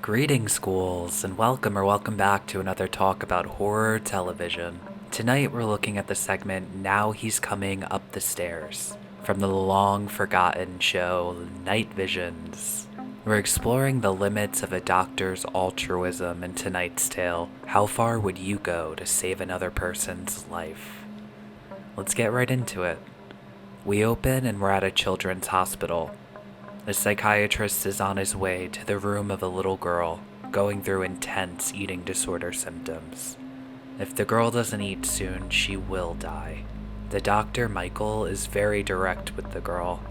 Greetings, schools, and welcome back to another talk about horror television. Tonight we're looking at the segment Now He's Coming Up the Stairs, from the long-forgotten show Night Visions. We're exploring the limits of a doctor's altruism in tonight's tale. How far would you go to save another person's life? Let's get right into it. We open and we're at a children's hospital. A psychiatrist is on his way to the room of a little girl, going through intense eating disorder symptoms. If the girl doesn't eat soon, she will die. The doctor, Michael, is very direct with the girl.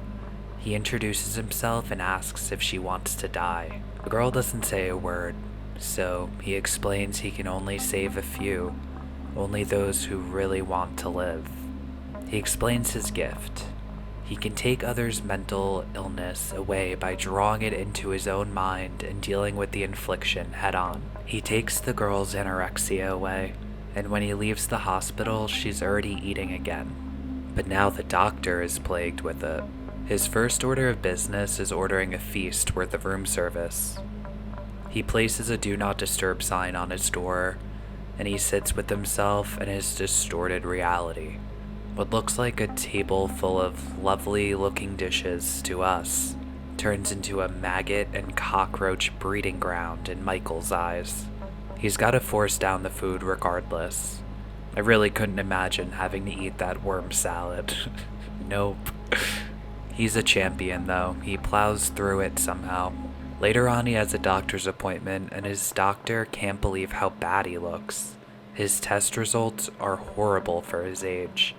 He introduces himself and asks if she wants to die. The girl doesn't say a word, so he explains he can only save a few, only those who really want to live. He explains his gift. He can take others' mental illness away by drawing it into his own mind and dealing with the infliction head on. He takes the girl's anorexia away, and when he leaves the hospital, she's already eating again. But now the doctor is plagued with it. His first order of business is ordering a feast worth of room service. He places a do not disturb sign on his door, and he sits with himself and his distorted reality. What looks like a table full of lovely looking dishes to us turns into a maggot and cockroach breeding ground in Michael's eyes. He's got to force down the food regardless. I really couldn't imagine having to eat that worm salad. Nope. He's a champion though. He plows through it somehow. Later on he has a doctor's appointment and his doctor can't believe how bad he looks. His test results are horrible for his age.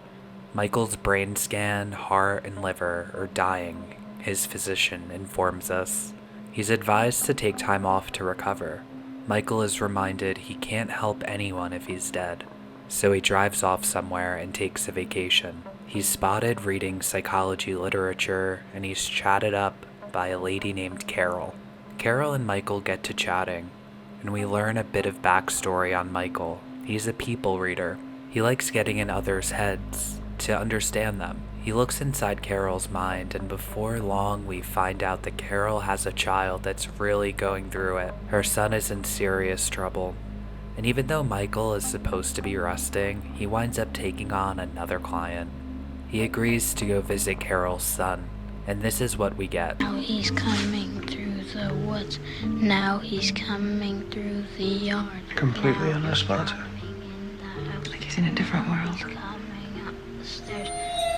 Michael's brain scan, heart, and liver are dying, his physician informs us. He's advised to take time off to recover. Michael is reminded he can't help anyone if he's dead, so he drives off somewhere and takes a vacation. He's spotted reading psychology literature, and he's chatted up by a lady named Carol. Carol and Michael get to chatting, and we learn a bit of backstory on Michael. He's a people reader. He likes getting in others' heads to understand them. He looks inside Carol's mind, and before long we find out that Carol has a child that's really going through it. Her son is in serious trouble, and even though Michael is supposed to be resting, he winds up taking on another client. He agrees to go visit Carol's son, and this is what we get. Now he's coming through the woods. Now he's coming through the yard. Completely Now unresponsive. Like he's in a different world. Coming up the stairs.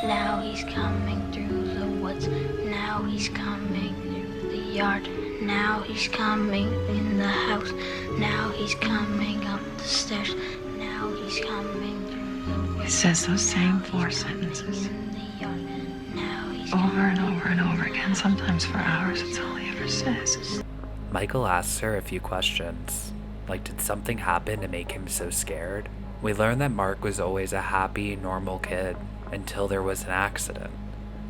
Now he's coming through the woods. Now he's coming through the yard. Now he's coming in the house. Now he's coming up the stairs. Now he's coming through the woods. It says those same four sentences over and over and over again, sometimes for hours. It's all he ever says. Michael asks her a few questions, like did something happen to make him so scared? We learn that Mark was always a happy, normal kid until there was an accident.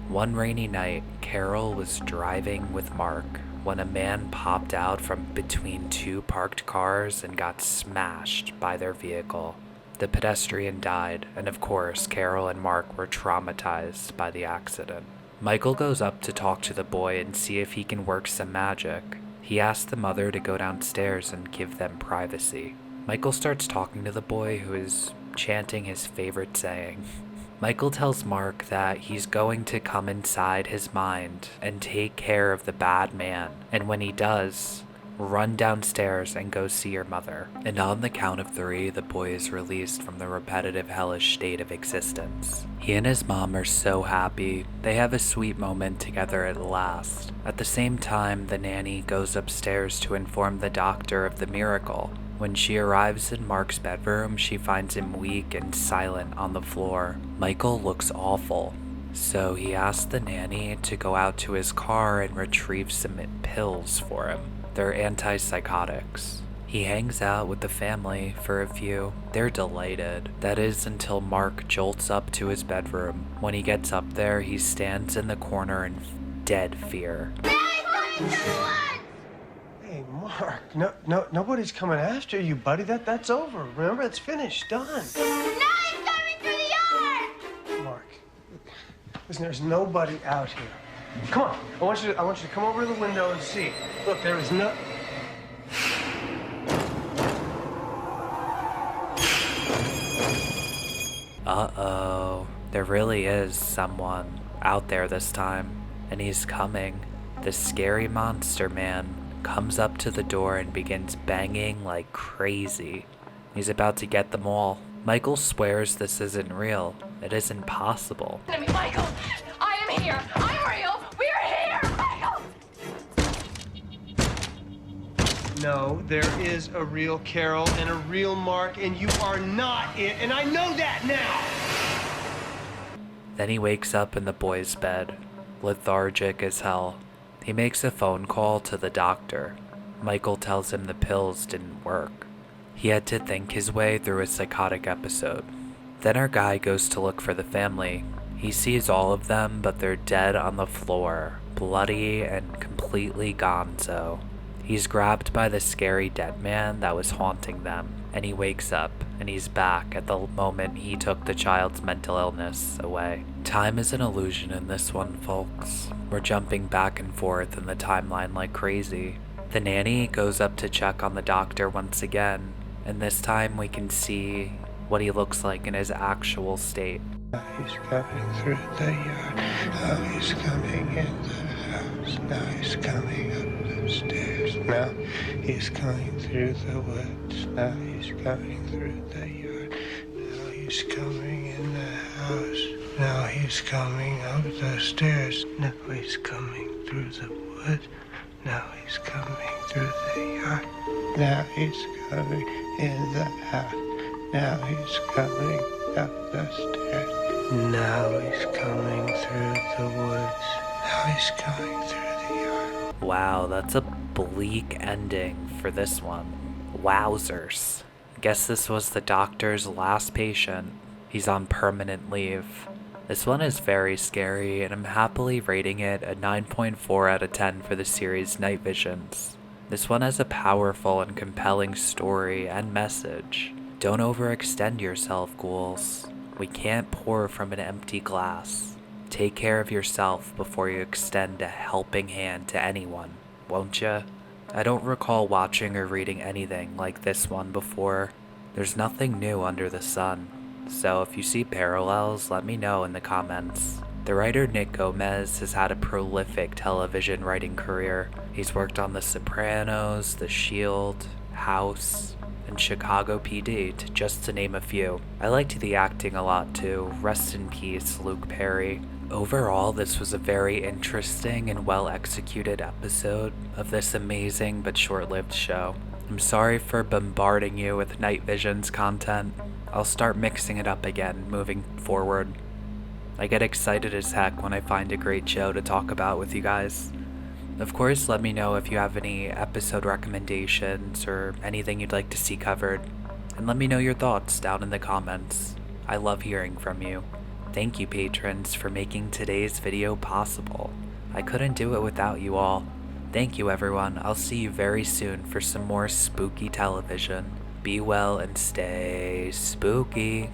One rainy night, Carol was driving with Mark when a man popped out from between two parked cars and got smashed by their vehicle. The pedestrian died, and of course, Carol and Mark were traumatized by the accident. Michael goes up to talk to the boy and see if he can work some magic. He asks the mother to go downstairs and give them privacy. Michael starts talking to the boy, who is chanting his favorite saying. Michael tells Mark that he's going to come inside his mind and take care of the bad man, and when he does, run downstairs and go see your mother. And on the count of 3, the boy is released from the repetitive hellish state of existence. He and his mom are so happy. They have a sweet moment together at last. At the same time, the nanny goes upstairs to inform the doctor of the miracle. When she arrives in Mark's bedroom, she finds him weak and silent on the floor. Michael looks awful, so he asks the nanny to go out to his car and retrieve some pills for him. They're antipsychotics. He hangs out with the family for a few. They're delighted. That is until Mark jolts up to his bedroom. When he gets up there, he stands in the corner in dead fear. Hey, Mark, nobody's coming after you, buddy. That's over. Remember, it's finished, done. Now he's coming through the yard! Mark, listen, there's nobody out here. Come on, I want you to come over to the window and see. Look, there is no... Uh-oh, there really is someone out there this time, and he's coming. The scary monster man comes up to the door and begins banging like crazy. He's about to get them all. Michael swears this isn't real. It isn't possible. Michael, I am here. I'm real. We are here, Michael. No, there is a real Carol and a real Mark, and you are not it, and I know that now! Then he wakes up in the boy's bed, lethargic as hell. He makes a phone call to the doctor. Michael tells him the pills didn't work. He had to think his way through a psychotic episode. Then our guy goes to look for the family. He sees all of them, but they're dead on the floor, bloody and completely gonzo. He's grabbed by the scary dead man that was haunting them, and he wakes up, and he's back at the moment he took the child's mental illness away. Time is an illusion in this one, folks. We're jumping back and forth in the timeline like crazy. The nanny goes up to check on the doctor once again, and this time we can see what he looks like in his actual state. He's coming through the yard. Now he's coming in the house. Now he's coming up the stairs. Now he's coming through the woods. Now he's coming through the yard. Now he's coming in the house. Now he's coming up the stairs. Now he's coming through the woods. Now he's coming through the yard. Now he's coming in the house. Now he's coming up the stairs. Now he's coming through the woods. Now he's coming through the yard. Wow, that's a bleak ending for this one. Wowzers. Guess this was the doctor's last patient. He's on permanent leave. This one is very scary, and I'm happily rating it a 9.4 out of 10 for the series Night Visions. This one has a powerful and compelling story and message. Don't overextend yourself, ghouls. We can't pour from an empty glass. Take care of yourself before you extend a helping hand to anyone, won't ya? I don't recall watching or reading anything like this one before. There's nothing new under the sun. So if you see parallels, let me know in the comments. The writer Nick Gomez has had a prolific television writing career. He's worked on The Sopranos, The Shield, House, and Chicago PD, just to name a few. I liked the acting a lot too. Rest in peace, Luke Perry. Overall, this was a very interesting and well-executed episode of this amazing but short-lived show. I'm sorry for bombarding you with Night Visions content. I'll start mixing it up again moving forward. I get excited as heck when I find a great show to talk about with you guys. Of course, let me know if you have any episode recommendations or anything you'd like to see covered, and let me know your thoughts down in the comments. I love hearing from you. Thank you, patrons, for making today's video possible. I couldn't do it without you all. Thank you, everyone. I'll see you very soon for some more spooky television. Be well and stay spooky.